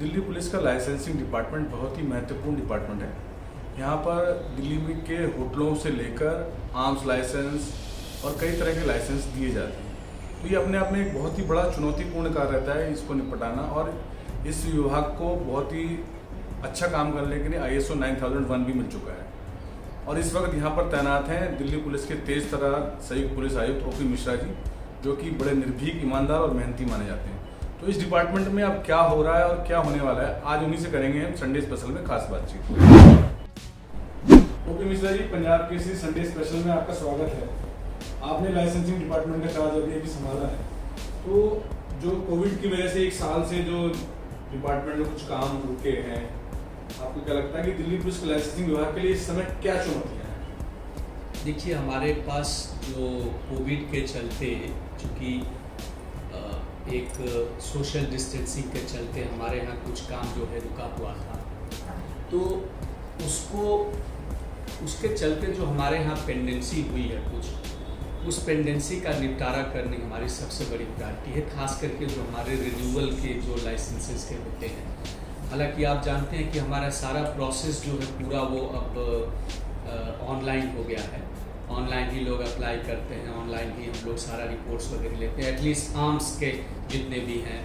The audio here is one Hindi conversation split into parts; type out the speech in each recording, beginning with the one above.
दिल्ली पुलिस का लाइसेंसिंग डिपार्टमेंट बहुत ही महत्वपूर्ण डिपार्टमेंट है। यहाँ पर दिल्ली में के होटलों से लेकर आर्म्स लाइसेंस और कई तरह के लाइसेंस दिए जाते हैं। तो ये अपने आप में एक बहुत ही बड़ा चुनौतीपूर्ण कार्य रहता है इसको निपटाना, और इस विभाग को बहुत ही अच्छा काम करने के लिए ISO 9001 भी मिल चुका है। और इस वक्त यहाँ पर तैनात हैं दिल्ली पुलिस के तेज तर्रार संयुक्त पुलिस आयुक्त OP मिश्रा जी, जो कि बड़े निर्भीक, ईमानदार और मेहनती माने जाते हैं। तो इस डिपार्टमेंट में अब क्या हो रहा है और क्या होने वाला है, आज उन्हीं से करेंगे हम संडे स्पेशल में खास बातचीत। OP Mishra ji, Punjab Kesari Sunday special में आपका स्वागत है। आपने लाइसेंसिंग डिपार्टमेंट का चार्ज अभी संभाला है, तो जो कोविड की वजह से एक साल से जो डिपार्टमेंट में कुछ काम रुके हैं, आपको क्या लगता है कि दिल्ली पुलिस के लाइसेंसिंग विभाग के लिए इस समय क्या चुनौतियाँ हैं? देखिए, हमारे पास जो कोविड के चलते, चूँकि एक सोशल डिस्टेंसिंग के चलते हमारे यहाँ कुछ काम जो है रुका हुआ था, तो उसके चलते जो हमारे यहाँ पेंडेंसी हुई है उस पेंडेंसी का निपटारा करनी हमारी सबसे बड़ी प्रायोरिटी है, खास करके जो हमारे रिन्यूअल के जो लाइसेंसेस के होते हैं। हालांकि आप जानते हैं कि हमारा सारा प्रोसेस जो है पूरा वो अब ऑनलाइन हो गया है। ऑनलाइन ही लोग अप्लाई करते हैं, ऑनलाइन ही हम लोग सारा रिपोर्ट्स वगैरह लेते हैं। एटलीस्ट आर्म्स के जितने भी हैं,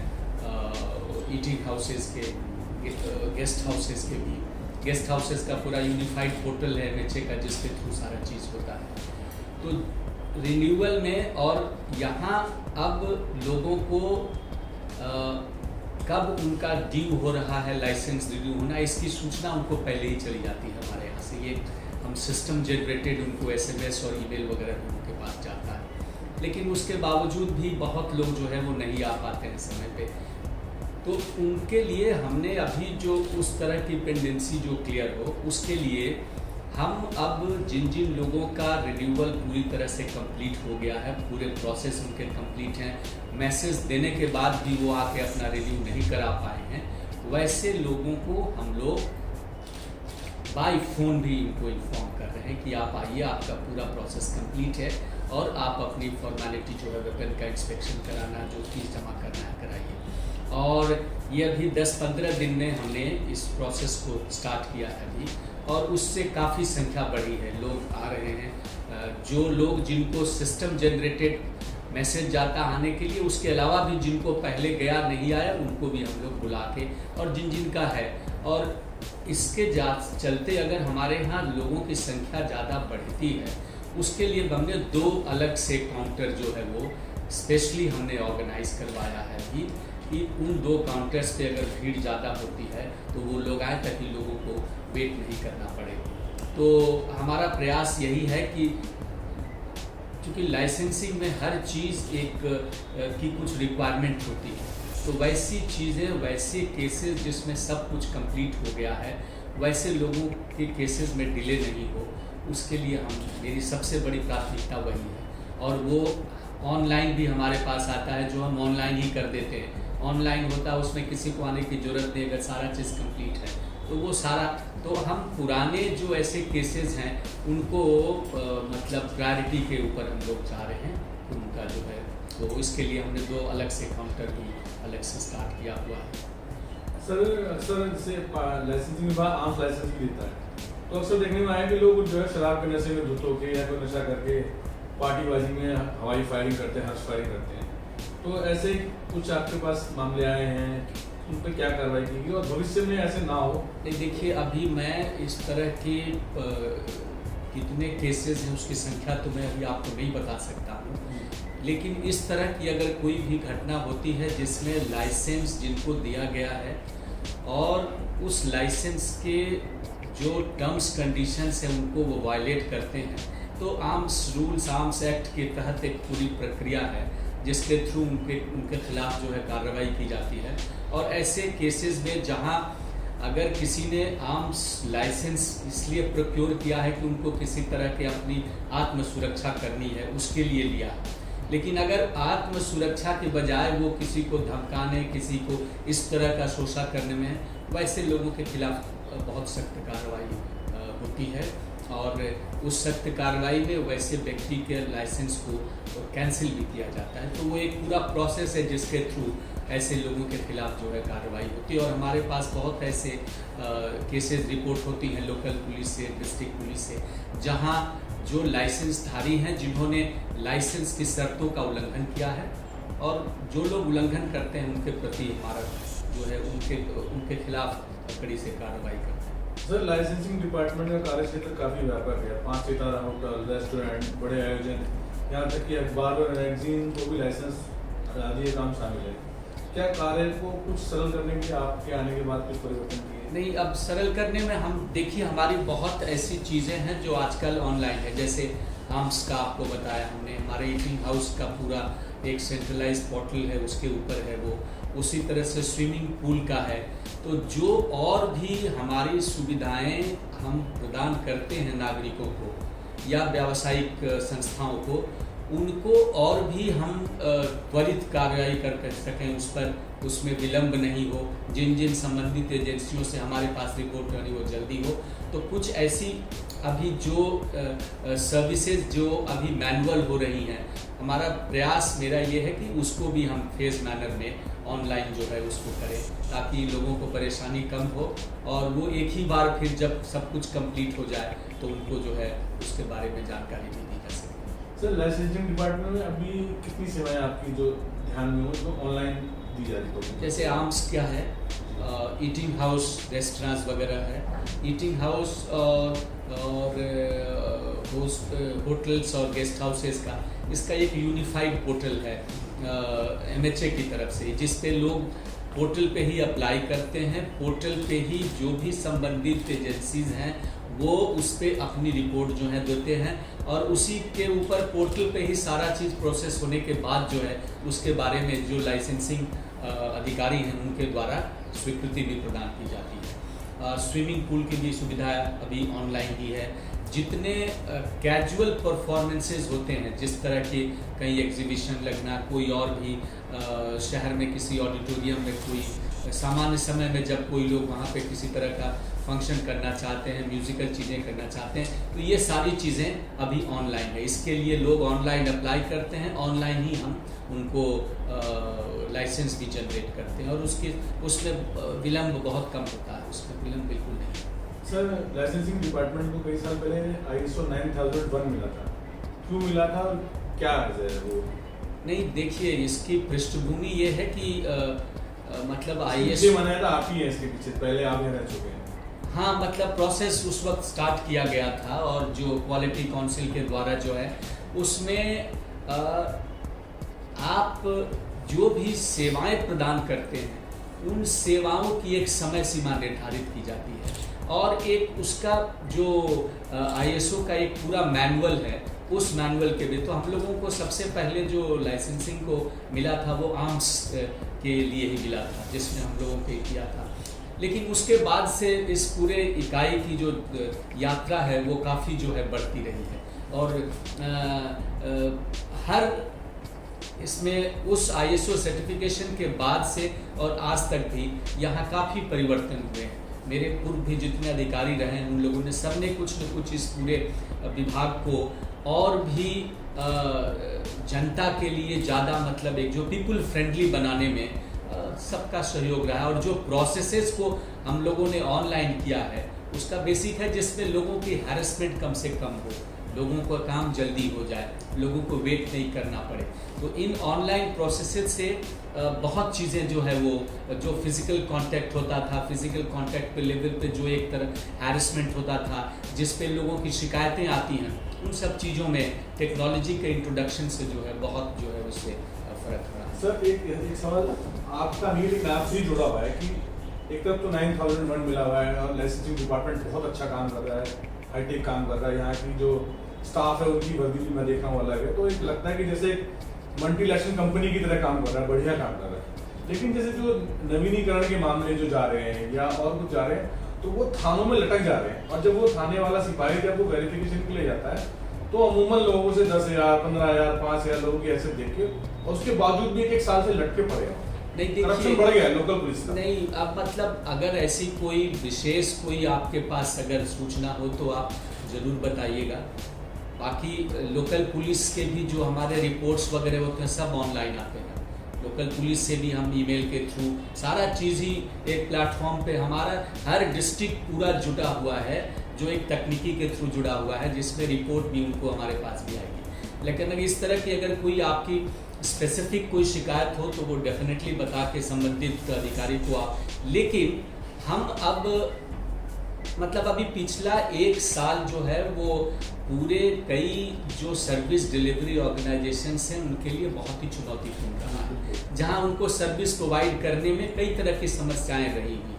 ईटिंग हाउसेस के, गेस्ट हाउसेस के भी, गेस्ट हाउसेस का पूरा यूनिफाइड पोर्टल है MHA का, जिसके थ्रू सारा चीज़ होता है। तो रिन्यूअल में और यहाँ अब लोगों को कब उनका ड्यू हो रहा है, लाइसेंस रिन्यू होना, इसकी सूचना उनको पहले ही चली जाती है हमारे यहाँ से। ये हम सिस्टम जनरेटेड उनको SMS और ईमेल वगैरह उनके पास जाता है। लेकिन उसके बावजूद भी बहुत लोग जो है वो नहीं आ पाते हैं समय पे। तो उनके लिए हमने अभी जो उस तरह की पेंडेंसी जो क्लियर हो, उसके लिए हम अब जिन जिन लोगों का रिन्यूअल पूरी तरह से कंप्लीट हो गया है, पूरे प्रोसेस उनके कंप्लीट हैं, मैसेज देने के बाद भी वो आके अपना रिन्यू नहीं करा पाए हैं, वैसे लोगों को हम लोग बाय फ़ोन भी इनको इन्फॉर्म कर रहे हैं कि आप आइए, आपका पूरा प्रोसेस कंप्लीट है और आप अपनी फॉर्मेलिटी जो है वेपन का इंस्पेक्शन कराना, जो फीस जमा करना है, कराइए। और ये अभी 10-15 दिन में हमने इस प्रोसेस को स्टार्ट किया है अभी, और उससे काफ़ी संख्या बढ़ी है, लोग आ रहे हैं। जो लोग जिनको सिस्टम जनरेटेड मैसेज जाता आने के लिए, उसके अलावा भी जिनको पहले गया नहीं आया, उनको भी हम लोग बुला के, और जिन जिन का है, और इसके चलते अगर हमारे यहाँ लोगों की संख्या ज़्यादा बढ़ती है, उसके लिए हमने 2 अलग से काउंटर जो है वो स्पेशली हमने ऑर्गेनाइज करवाया है अभी, कि उन 2 काउंटर्स पे अगर भीड़ ज़्यादा होती है तो वो लोग आए, ताकि लोगों को वेट नहीं करना पड़े। तो हमारा प्रयास यही है कि क्योंकि लाइसेंसिंग में हर चीज़ एक की कुछ रिक्वायरमेंट होती है, तो वैसी चीज़ें, वैसे केसेस जिसमें सब कुछ कंप्लीट हो गया है, वैसे लोगों के केसेस में डिले नहीं हो, उसके लिए मेरी सबसे बड़ी प्राथमिकता वही है। और वो ऑनलाइन भी हमारे पास आता है, जो हम ऑनलाइन ही कर देते हैं। ऑनलाइन होता है, उसमें किसी को आने की ज़रूरत नहीं, अगर सारा चीज़ कंप्लीट है तो वो सारा। तो हम पुराने जो ऐसे केसेस हैं उनको मतलब प्रायोरिटी के ऊपर हम लोग जा रहे हैं, उनका जो है, तो इसके लिए हमने 2 अलग से काउंटर भी अलग से स्टार्ट किया हुआ है। सर जैसे लाइसेंसिंग विभाग आर्म्स लाइसेंस भी देता है, तो अक्सर देखने में आया कि लोग जो है शराब के नशे में धुत होके या कोई नशा करके पार्टीबाजी में हवाई फायरिंग करते हैं, हर्ष फायरिंग करते हैं। तो ऐसे कुछ आपके पास मामले आए हैं, उन पर क्या कार्रवाई की और भविष्य में ऐसे ना हो? देखिए, अभी मैं इस तरह के कितने केसेस हैं उसकी संख्या तो मैं अभी आपको नहीं बता सकता हूँ, लेकिन इस तरह की अगर कोई भी घटना होती है जिसमें लाइसेंस जिनको दिया गया है और उस लाइसेंस के जो टर्म्स कंडीशंस हैं उनको वो वायलेट करते हैं, तो आर्म्स एक्ट के तहत एक पूरी प्रक्रिया है जिसके थ्रू उनके खिलाफ जो है कार्रवाई की जाती है। और ऐसे केसेस में जहां अगर किसी ने आर्म्स लाइसेंस इसलिए प्रोक्योर किया है कि उनको किसी तरह के अपनी आत्म सुरक्षा करनी है, उसके लिए लिया, लेकिन अगर आत्म सुरक्षा के बजाय वो किसी को धमकाने, किसी को इस तरह का शोषण करने में, वैसे लोगों के खिलाफ बहुत सख्त कार्रवाई होती है। और उस सख्त कार्रवाई में वैसे व्यक्ति के लाइसेंस को कैंसिल भी किया जाता है। तो वो एक पूरा प्रोसेस है जिसके थ्रू ऐसे लोगों के खिलाफ जो है कार्रवाई होती है। और हमारे पास बहुत ऐसे केसेस रिपोर्ट होती हैं लोकल पुलिस से, डिस्ट्रिक्ट पुलिस से, जहां जो लाइसेंसधारी हैं जिन्होंने लाइसेंस की शर्तों का उल्लंघन किया है, और जो लोग उल्लंघन करते हैं उनके प्रति हमारा जो है उनके खिलाफ कड़ी से कार्रवाई करते हैं। सर, लाइसेंसिंग डिपार्टमेंट का कार्य क्षेत्र काफ़ी व्यापक है। 5 सितारा होटल, रेस्टोरेंट, बड़े आयोजन, यहाँ तक कि अखबार और मैगजीन को भी लाइसेंस आदि काम शामिल है। क्या कार्य को कुछ सरल करने के लिए आपके आने के बाद कुछ परिवर्तन किए? नहीं, अब सरल करने में हम देखिए हमारी बहुत ऐसी चीज़ें हैं जो आजकल ऑनलाइन है। जैसे आर्म्स का आपको बताया हमने, हमारे ईटिंग हाउस का पूरा एक सेंट्रलाइज पोर्टल है, उसके ऊपर है वो। उसी तरह से स्विमिंग पूल का है। तो जो और भी हमारी सुविधाएं हम प्रदान करते हैं नागरिकों को या व्यावसायिक संस्थाओं को, उनको और भी हम त्वरित कार्रवाई कर सकें, उसमें विलंब नहीं हो, जिन जिन संबंधित एजेंसियों से हमारे पास रिपोर्ट आनी वो जल्दी हो। तो कुछ ऐसी अभी जो सर्विसेज जो अभी मैनुअल हो रही हैं, हमारा प्रयास मेरा ये है कि उसको भी हम फेज मैनर में ऑनलाइन जो है उसको करें, ताकि लोगों को परेशानी कम हो और वो एक ही बार फिर जब सब कुछ कंप्लीट हो जाए तो उनको जो है उसके बारे में जानकारी भी दी जा सके। सर, लाइसेंसिंग डिपार्टमेंट में अभी कितनी सेवाएं आपकी जो ध्यान में हो जो ऑनलाइन दी जा रही है? जैसे आर्म्स क्या है, ईटिंग हाउस, रेस्टोरेंट्स वगैरह है। ईटिंग हाउस और होटल्स और गेस्ट हाउसेस का इसका एक यूनिफाइड पोर्टल है MHA की तरफ से, जिस पे लोग पोर्टल पे ही अप्लाई करते हैं। पोर्टल पे ही जो भी संबंधित एजेंसीज हैं वो उस पर अपनी रिपोर्ट जो है देते हैं, और उसी के ऊपर पोर्टल पे ही सारा चीज़ प्रोसेस होने के बाद जो है उसके बारे में जो लाइसेंसिंग अधिकारी हैं उनके द्वारा स्वीकृति भी प्रदान की जाती है। स्विमिंग पूल की भी सुविधा अभी ऑनलाइन ही है। जितने कैजुअल परफॉर्मेंसेस होते हैं, जिस तरह के कहीं एग्जीबिशन लगना, कोई और भी शहर में किसी ऑडिटोरियम में कोई सामान्य समय में जब कोई लोग वहाँ पे किसी तरह का फंक्शन करना चाहते हैं, म्यूज़िकल चीज़ें करना चाहते हैं, तो ये सारी चीज़ें अभी ऑनलाइन है। इसके लिए लोग ऑनलाइन अप्लाई करते हैं, ऑनलाइन ही हम उनको लाइसेंस भी जनरेट करते हैं, और उसमें विलम्ब बहुत कम होता है, उसमें विलम्ब बिल्कुल नहीं। सर, लाइसेंसिंग डिपार्टमेंट को कई साल पहले ISO 9001 मिला था, क्यों मिला था और क्या वजह है वो? नहीं, देखिए इसकी पृष्ठभूमि ये है कि मतलब ISO बनाया था आप ही हैं इसके पीछे, पहले आप ही रह चुके हैं। हाँ, मतलब प्रोसेस उस वक्त स्टार्ट किया गया था, और जो क्वालिटी काउंसिल के द्वारा जो है उसमें आप जो भी सेवाएं प्रदान करते हैं उन सेवाओं की एक समय सीमा निर्धारित की जाती है, और एक उसका जो ISO का एक पूरा मैनुअल है, उस मैनुअल के भी तो हम लोगों को सबसे पहले जो लाइसेंसिंग को मिला था वो आर्म्स के लिए ही मिला था, जिसमें हम लोगों को किया था। लेकिन उसके बाद से इस पूरे इकाई की जो यात्रा है वो काफ़ी जो है बढ़ती रही है, और हर इसमें उस ISO सर्टिफिकेशन के बाद से और आज तक भी यहाँ काफ़ी परिवर्तन हुए हैं। मेरे पूर्व भी जितने अधिकारी रहे हैं उन लोगों ने सब ने कुछ न कुछ इस पूरे विभाग को और भी जनता के लिए ज़्यादा मतलब एक जो पीपल फ्रेंडली बनाने में सबका सहयोग रहा है। और जो प्रोसेसेस को हम लोगों ने ऑनलाइन किया है उसका बेसिक है जिसमें लोगों की हैरेसमेंट कम से कम हो, लोगों को काम जल्दी हो जाए, लोगों को वेट नहीं करना पड़े। तो इन ऑनलाइन प्रोसेसेस से बहुत चीज़ें जो है वो जो फिज़िकल कांटेक्ट होता था, फिज़िकल कांटेक्ट पे लेवल पे जो एक तरह हैरेसमेंट होता था जिस पे लोगों की शिकायतें आती हैं, उन सब चीज़ों में टेक्नोलॉजी के इंट्रोडक्शन से जो है बहुत जो है उससे फ़र्क रहा। सर, एक सवाल आपका नहीं लेकिन आपसे ही जुड़ा हुआ है कि एक तरफ तो 9001 मिला हुआ है और लाइसेंसिंग डिपार्टमेंट बहुत अच्छा काम कर रहा है, हाईटेक काम कर रहा है, यहाँ की जो स्टाफ है उनकी वर्दी भी मैं देखा हूँ अलग है, तो एक लगता है कि जैसे मल्टीनेशनल कंपनी की तरह काम कर रहा है, बढ़िया काम कर रहा है। लेकिन जैसे जो नवीनीकरण के मामले जो जा रहे हैं या और कुछ जा रहे हैं तो वो थानों में लटक जा रहे हैं, और जब वो थाने वाला सिपाही जब वो वेरिफिकेशन के लिए जाता है तो अमूमन लोगों से 10,000, 15,000, 5,000 लोगों की ऐसे देख के और उसके बावजूद भी एक साल से लटके पड़े हैं। नहीं, करप्शन बढ़ गया है लोकल पुलिस का। नहीं, अब मतलब अगर ऐसी कोई विशेष कोई आपके पास अगर सूचना हो तो आप ज़रूर बताइएगा। बाकी लोकल पुलिस के भी जो हमारे रिपोर्ट्स वगैरह होते हैं सब ऑनलाइन आते हैं। लोकल पुलिस से भी हम ईमेल के थ्रू सारा चीज़ ही एक प्लेटफॉर्म पे, हमारा हर डिस्ट्रिक्ट पूरा जुड़ा हुआ है जो एक तकनीकी के थ्रू जुड़ा हुआ है, जिसमें रिपोर्ट भी उनको हमारे पास भी आएगी। लेकिन अगर इस तरह की अगर कोई आपकी स्पेसिफिक कोई शिकायत हो तो वो डेफिनेटली बता के संबंधित अधिकारी को आप, लेकिन हम अब मतलब अभी पिछला 1 साल जो है वो पूरे कई जो सर्विस डिलीवरी ऑर्गेनाइजेशंस हैं उनके लिए बहुत ही चुनौतीपूर्ण रहा है, जहां उनको सर्विस प्रोवाइड करने में कई तरह की समस्याएं रही हुई।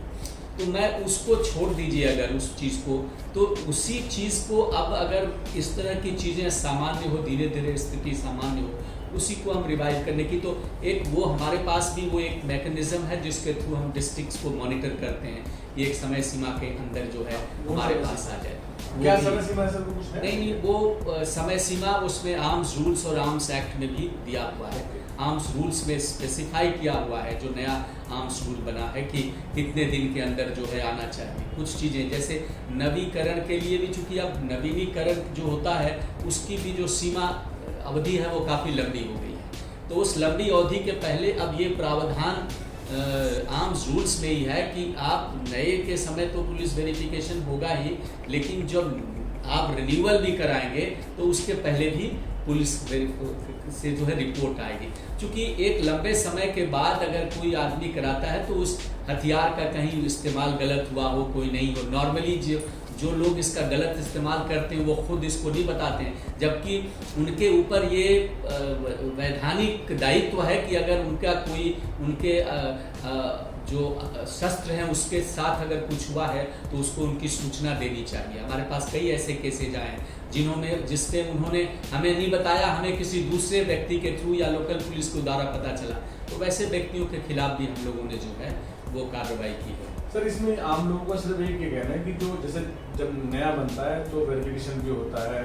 तो मैं उसको छोड़ दीजिए अगर उस चीज़ को, तो उसी चीज़ को अब अगर इस तरह की चीज़ें सामान्य हो, धीरे धीरे स्थिति सामान्य हो, उसी को हम रिवाइव करने की, तो एक वो हमारे पास भी वो एक मैकेनिज्म है जिसके थ्रू हम डिस्ट्रिक्ट्स को मॉनिटर करते हैं, ये एक समय सीमा के अंदर जो है हमारे पास आ जाए। क्या समय सीमा है सर, कुछ है? नहीं, वो समय सीमा उसमें आर्म्स रूल्स और आर्म्स एक्ट में भी दिया हुआ है। आर्म्स रूल्स में स्पेसिफाई किया हुआ है, जो नया आर्म्स रूल बना है कि कितने दिन के अंदर जो है आना चाहिए। कुछ चीज़ें जैसे नवीकरण के लिए भी, चूँकि अब नवीनीकरण जो होता है उसकी भी जो सीमा अवधि है वो काफ़ी लंबी हो गई है, तो उस लंबी अवधि के पहले अब ये प्रावधान आर्म्स रूल्स में ही है कि आप नए के समय तो पुलिस वेरिफिकेशन होगा ही, लेकिन जब आप रिन्यूअल भी कराएंगे तो उसके पहले भी पुलिस से जो है रिपोर्ट आएगी। क्योंकि एक लंबे समय के बाद अगर कोई आदमी कराता है तो उस हथियार का कहीं इस्तेमाल गलत हुआ हो, कोई नहीं हो। नॉर्मली जो लोग इसका गलत इस्तेमाल करते हैं वो खुद इसको नहीं बताते हैं, जबकि उनके ऊपर ये वैधानिक दायित्व है कि अगर उनका कोई उनके जो शस्त्र हैं उसके साथ अगर कुछ हुआ है तो उसको उनकी सूचना देनी चाहिए। हमारे पास कई ऐसे केसेज आए हैं जिसपे उन्होंने हमें नहीं बताया, हमें किसी दूसरे व्यक्ति के थ्रू या लोकल पुलिस के द्वारा पता चला, तो वैसे व्यक्तियों के खिलाफ भी हम लोगों ने जो है वो कार्रवाई की है। सर, इसमें आम लोगों का सिर्फ एक ये कहना है कि जो जैसे जब नया बनता है तो वेरिफिकेशन भी होता है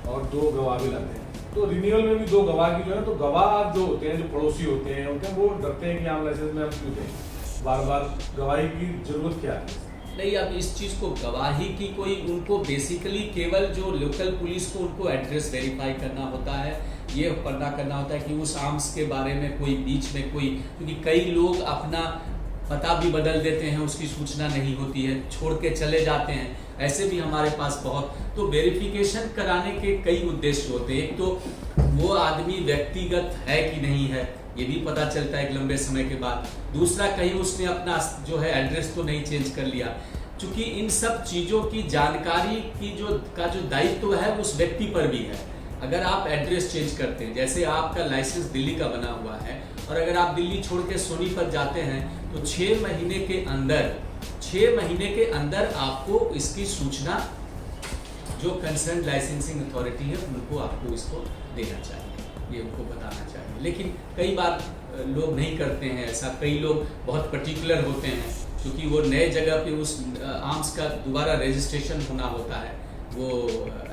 और 2 गवाह भी लाते हैं, तो रिन्यूअल में भी 2 गवाह की जो है, तो गवाह जो होते हैं, जो पड़ोसी होते हैं, उनके वो डरते हैं कि आम लाइसेंस में हम क्यों दें, बार बार गवाही की जरूरत क्या है? नहीं, अब इस चीज़ को गवाही की कोई, उनको बेसिकली केवल जो लोकल पुलिस को उनको एड्रेस वेरीफाई करना होता है, ये पता करना होता है कि उस आर्म्स के बारे में कोई बीच में कोई, क्योंकि कई लोग अपना पता भी बदल देते हैं, उसकी सूचना नहीं होती है, छोड़ के चले जाते हैं, ऐसे भी हमारे पास बहुत। तो वेरिफिकेशन कराने के कई उद्देश्य होते हैं। एक तो वो आदमी व्यक्तिगत है कि नहीं है, ये भी पता चलता है एक लंबे समय के बाद। दूसरा, कहीं उसने अपना जो है एड्रेस तो नहीं चेंज कर लिया, क्योंकि इन सब चीज़ों की जानकारी की जो दायित्व है उस व्यक्ति पर भी है। अगर आप एड्रेस चेंज करते हैं, जैसे आपका लाइसेंस दिल्ली का बना हुआ है और अगर आप दिल्ली छोड़ के सोनीपत जाते हैं तो 6 महीने के अंदर आपको इसकी सूचना जो कंसर्न लाइसेंसिंग अथॉरिटी है उनको आपको इसको देना चाहिए, ये उनको बताना चाहिए। लेकिन कई बार लोग नहीं करते हैं ऐसा, कई लोग बहुत पर्टिकुलर होते हैं, क्योंकि वो नए जगह पे उस आर्म्स का दोबारा रजिस्ट्रेशन होना होता है वो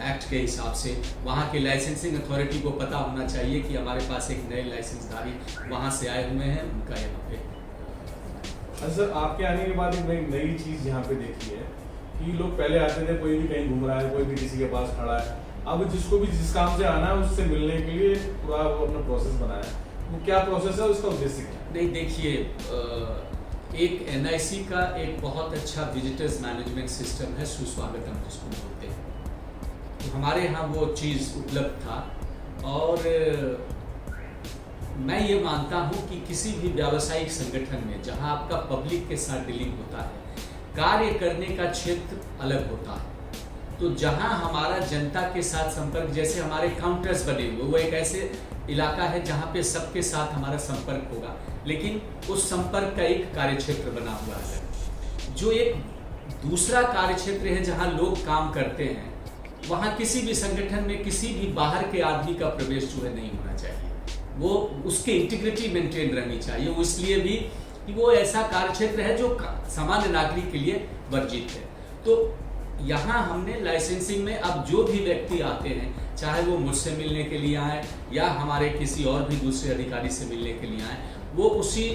एक्ट के हिसाब से। वहाँ के लाइसेंसिंग अथॉरिटी को पता होना चाहिए कि हमारे पास एक नए लाइसेंसधारी वहाँ से आए हुए हैं, उनका यहाँ पे। सर, आपके आने के बाद एक नई चीज़ यहाँ पे देखी है कि लोग पहले आते थे, कोई भी कहीं घूम रहा है, कोई भी किसी के पास खड़ा है, अब जिसको भी जिस काम से आना है उससे मिलने के लिए पूरा वो अपना प्रोसेस बनाया। वो क्या प्रोसेस है, उसका उद्देश्य क्या है? नहीं, देखिए, एक NIC का एक बहुत अच्छा विजिटर्स मैनेजमेंट सिस्टम है, सुस्वागतम जिसको बोलते हैं। तो हमारे यहाँ वो चीज़ उपलब्ध था, और मैं ये मानता हूँ कि किसी भी व्यावसायिक संगठन में जहाँ आपका पब्लिक के साथ डीलिंग होता है, कार्य करने का क्षेत्र अलग होता है। तो जहाँ हमारा जनता के साथ संपर्क, जैसे हमारे काउंटर्स बने हुए, वो एक ऐसे इलाका है जहाँ पे सबके साथ हमारा संपर्क होगा, लेकिन उस संपर्क का एक कार्यक्षेत्र बना हुआ है। जो एक दूसरा कार्यक्षेत्र है जहाँ लोग काम करते हैं, वहाँ किसी भी संगठन में किसी भी बाहर के आदमी का प्रवेश जो है नहीं होना चाहिए, वो उसकी इंटीग्रिटी मेंटेन रहनी चाहिए। वो इसलिए भी कि वो ऐसा कार्यक्षेत्र है जो सामान्य नागरिक के लिए वर्जित है। तो यहाँ हमने लाइसेंसिंग में अब जो भी व्यक्ति आते हैं, चाहे वो मुझसे मिलने के लिए आए या हमारे किसी और भी दूसरे अधिकारी से मिलने के लिए आए, वो उसी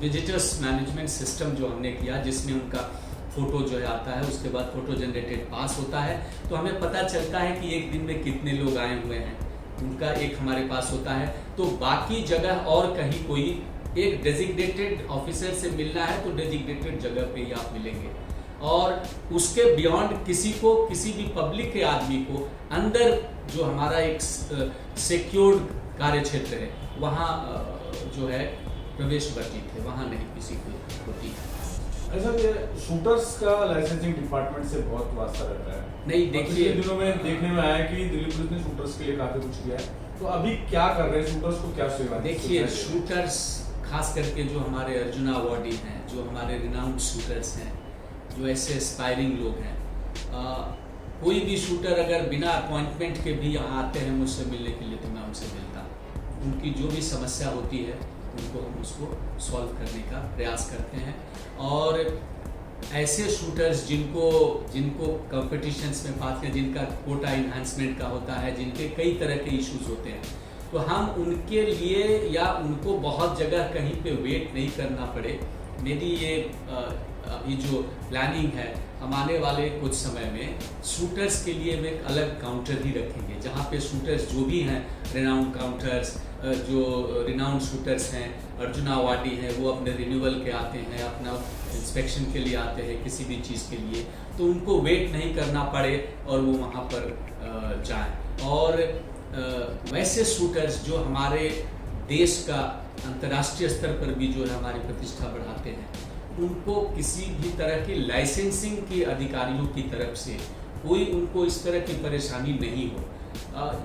विजिटर्स मैनेजमेंट सिस्टम जो हमने किया, जिसमें उनका फ़ोटो जो है आता है, उसके बाद फ़ोटो जनरेटेड पास होता है, तो हमें पता चलता है कि एक दिन में कितने लोग आए हुए हैं, उनका एक हमारे पास होता है। तो बाकी जगह और कहीं कोई एक डेजिग्नेटेड ऑफिसर से मिलना है तो डेजिग्नेटेड जगह पे ही आप मिलेंगे, और उसके बियॉन्ड किसी को, किसी भी पब्लिक के आदमी को अंदर जो हमारा एक सिक्योर्ड कार्य क्षेत्र है वहाँ जो है प्रवेश वर्जित है, वहाँ नहीं किसी को होती है। ऐसा ये शूटर्स का लाइसेंसिंग डिपार्टमेंट से बहुत वास्ता रहता है। नहीं, देखिए, पिछले दिनों में देखने में आया कि दिल्ली पुलिस ने शूटर्स के लिए काफी कुछ किया है, तो अभी क्या कर रहे हैं, शूटर्स को क्या सेवा? देखिए, शूटर्स खास करके जो हमारे अर्जुन अवार्डी हैं, जो हमारे रिनाउंड शूटर्स हैं, जो ऐसे एस्पायरिंग लोग हैं, कोई भी शूटर अगर बिना अपॉइंटमेंट के भी यहाँ आते हैं मुझसे मिलने के लिए तो मैं उनसे मिलता हूँ। उनकी जो भी समस्या होती है उनको हम उसको सॉल्व करने का प्रयास करते हैं। और ऐसे शूटर्स जिनको कंपटीशंस में पाते हैं, जिनका कोटा इन्हांसमेंट का होता है, जिनके कई तरह के इश्यूज होते हैं, तो हम उनके लिए या उनको बहुत जगह कहीं पे वेट नहीं करना पड़े, मेरी ये अभी जो प्लानिंग है, हम आने वाले कुछ समय में शूटर्स के लिए हम एक अलग काउंटर ही रखेंगे, जहाँ पे शूटर्स जो भी हैं, रिनाउंड काउंटर्स, जो रिनाउंड शूटर्स हैं, अर्जुन अवार्डी हैं, वो अपने रिन्यूअल के आते हैं, अपना इंस्पेक्शन के लिए आते हैं किसी भी चीज़ के लिए, तो उनको वेट नहीं करना पड़े और वो वहाँ पर जाएं। और वैसे शूटर्स जो हमारे देश का अंतर्राष्ट्रीय स्तर पर भी जो है हमारी प्रतिष्ठा बढ़ाते हैं, उनको किसी भी तरह की लाइसेंसिंग के अधिकारियों की तरफ से कोई उनको इस तरह की परेशानी नहीं हो,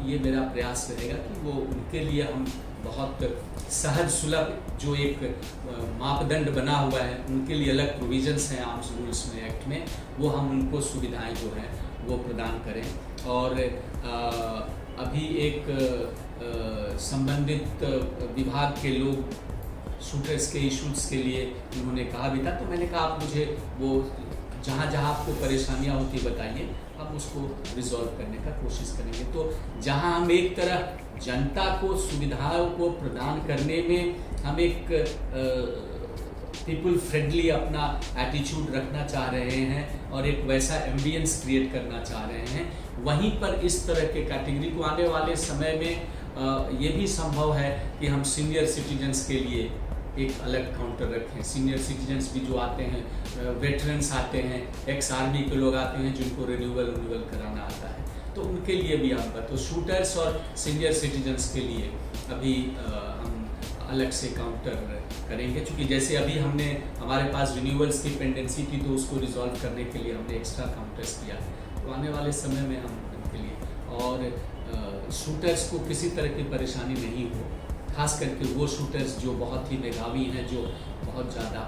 ये मेरा प्रयास रहेगा कि वो उनके लिए हम बहुत सहज सुलभ जो एक मापदंड बना हुआ है, उनके लिए अलग प्रोविजंस हैं आर्म्स रूल्स में, एक्ट में, वो हम उनको सुविधाएं जो हैं वो प्रदान करें। और अभी एक संबंधित विभाग के लोग शूटर्स के इश्यूज के लिए उन्होंने कहा भी था, तो मैंने कहा आप मुझे वो जहाँ जहाँ आपको परेशानियाँ होती बताइए, हम उसको रिजॉल्व करने का कोशिश करेंगे। तो जहाँ हम एक तरह जनता को सुविधाओं को प्रदान करने में हम एक पीपल फ्रेंडली अपना एटीट्यूड रखना चाह रहे हैं और एक वैसा एम्बियंस क्रिएट करना चाह रहे हैं, वहीं पर इस तरह के कैटेगरी को आने वाले समय में ये भी संभव है कि हम सीनियर सिटीजन्स के लिए एक अलग काउंटर रखें। सीनियर सिटीजन्स भी जो आते हैं, वेटरन्स आते हैं, एक्स आर्मी के लोग आते हैं जिनको रिन्यूअल कराना आता है, तो उनके लिए भी हम तो शूटर्स और सीनियर सिटीजन्स के लिए अभी हम अलग से काउंटर करेंगे, क्योंकि जैसे अभी हमने हमारे पास रिन्यूअल्स की पेंडेंसी थी तो उसको रिजॉल्व करने के लिए हमने एक्स्ट्रा काउंटर्स किया, तो आने वाले समय में हम उनके लिए और शूटर्स को किसी तरह की परेशानी नहीं हो, खास करके वो शूटर्स जो बहुत ही मेधावी हैं, जो बहुत ज़्यादा,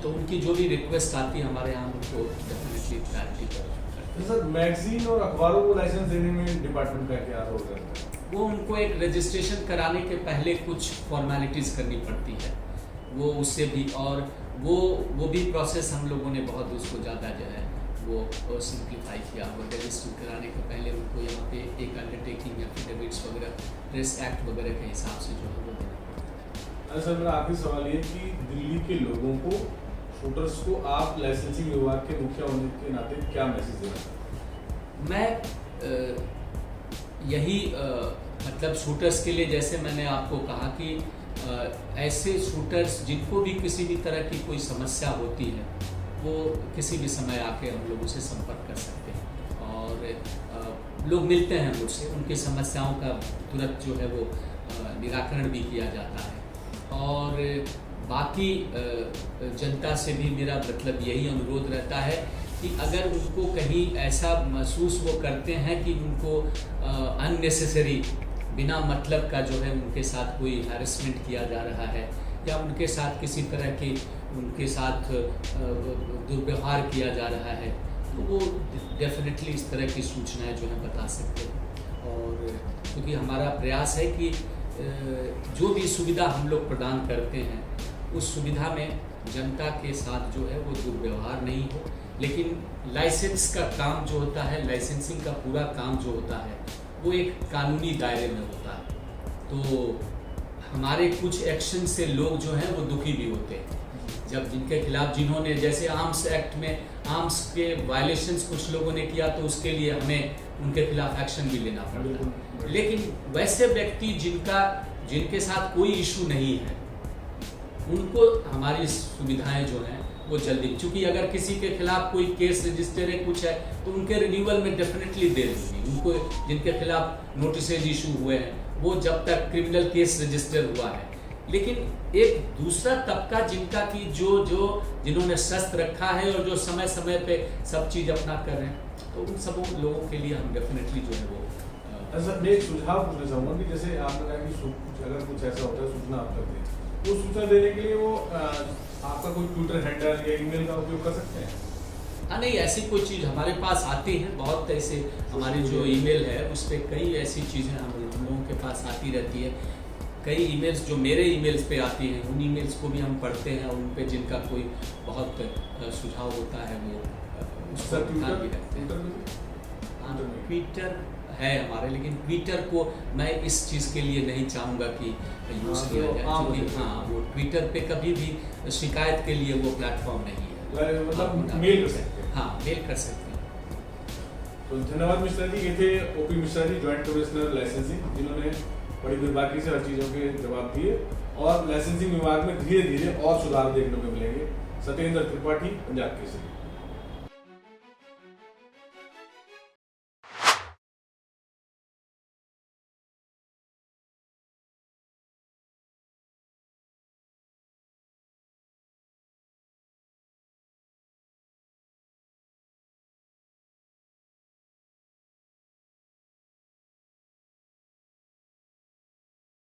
तो उनकी जो भी रिक्वेस्ट आती है हमारे यहाँ उनको डेफिनेटली प्रायोरिटी करते हैं। सर, मैगजीन और अखबारों को लाइसेंस देने में डिपार्टमेंट का क्या रोल रहता है? वो उनको एक रजिस्ट्रेशन कराने के पहले कुछ फॉर्मेलिटीज़ करनी पड़ती है, वो उससे भी, और वो भी प्रोसेस हम लोगों ने बहुत उसको ज़्यादा जो है वो सिंप्लीफाई किया हुआ। रजिस्टर कराने के पहले उनको यहाँ पे एक अंडरटेकिंग एफिडेविट्स वगैरह, प्रेस एक्ट वगैरह के हिसाब से जो है वो देना पड़ता है। सर, मेरा आखिरी सवाल ये कि दिल्ली के लोगों को, शूटर्स को, आप लाइसेंसिंग विभाग के मुखिया होने के नाते क्या मैसेज देना चाहते हैं? मैं यही मतलब शूटर्स के लिए, जैसे मैंने आपको कहा कि ऐसे शूटर्स जिनको भी किसी भी तरह की कोई समस्या होती है, वो किसी भी समय आके हम लोगों से संपर्क कर सकते हैं, और लोग मिलते हैं मुझसे, उनकी समस्याओं का तुरंत जो है वो निराकरण भी किया जाता है। और बाकी जनता से भी मेरा मतलब यही अनुरोध रहता है कि अगर उनको कहीं ऐसा महसूस वो करते हैं कि उनको अननेसेसरी, बिना मतलब का जो है उनके साथ कोई हैरेसमेंट किया जा रहा है, या उनके साथ किसी तरह की, उनके साथ दुर्व्यवहार किया जा रहा है, तो वो डेफिनेटली इस तरह की सूचनाएं जो है बता सकते हैं। और क्योंकि हमारा प्रयास है कि जो भी सुविधा हम लोग प्रदान करते हैं, उस सुविधा में जनता के साथ जो है वो दुर्व्यवहार नहीं हो, लेकिन लाइसेंस का काम जो होता है, लाइसेंसिंग का पूरा काम जो होता है, वो एक कानूनी दायरे में होता है। तो हमारे कुछ एक्शन से लोग जो हैं वो दुखी भी होते हैं, जब जिनके खिलाफ जिन्होंने जैसे आर्म्स एक्ट में आर्म्स के वायलेशंस कुछ लोगों ने किया तो उसके लिए हमें उनके खिलाफ एक्शन भी लेना पड़ता है। लेकिन वैसे व्यक्ति जिनके साथ कोई इशू नहीं है उनको हमारी सुविधाएं जो हैं वो जल्दी, क्योंकि अगर किसी के खिलाफ कोई केस रजिस्टर है कुछ है तो उनके रिन्यूअल में डेफिनेटली दे देंगे उनको, जिनके खिलाफ नोटिसेज इशू हुए हैं वो जब तक क्रिमिनल केस रजिस्टर हुआ है। लेकिन एक दूसरा तबका जिनका कि जिन्होंने शस्त्र रखा है और जो समय समय पे सब चीज़ अपना कर रहे हैं तो उन सब लोगों के लिए हम डेफिनेटली जो है वो सर मैं एक सुझाव पूछना चाहूँगा कि जैसे आपने कहा कि अगर कुछ ऐसा होता है सूचना आप कर दें तो सूचना देने के लिए वो आपका कोई ट्विटर हैंडल या ईमेल का उपयोग कर सकते हैं? हाँ नहीं, ऐसी कोई चीज़ हमारे पास आती है, बहुत ऐसे हमारी जो ईमेल है उस पर कई ऐसी चीज़ें हम लोगों के पास आती रहती है। कई ईमेल्स जो मेरे ईमेल्स पे आती हैं उन ईमेल्स को भी हम पढ़ते हैं और उन पे जिनका कोई बहुत सुझाव होता है वो उसको ध्यान भी रखते हैं। हाँ ट्विटर है हमारे, लेकिन ट्विटर को मैं इस चीज़ के लिए नहीं चाहूँगा कि यूज़ किया जाए, क्योंकि हाँ वो ट्विटर पे कभी भी शिकायत के लिए वो प्लेटफॉर्म नहीं है। मतलब मेल कर सकते हैं? हाँ मेल कर सकते हैं। तो धन्यवाद मिश्रा जी। ये थे OP Mishra ji, joint commissioner licensing, जिन्होंने बड़ी बेबाकी से हर चीज़ों के जवाब दिए और लाइसेंसिंग विभाग में धीरे धीरे और सुधार देखने को मिलेंगे। सत्येंद्र त्रिपाठी, पंजाब केसरी।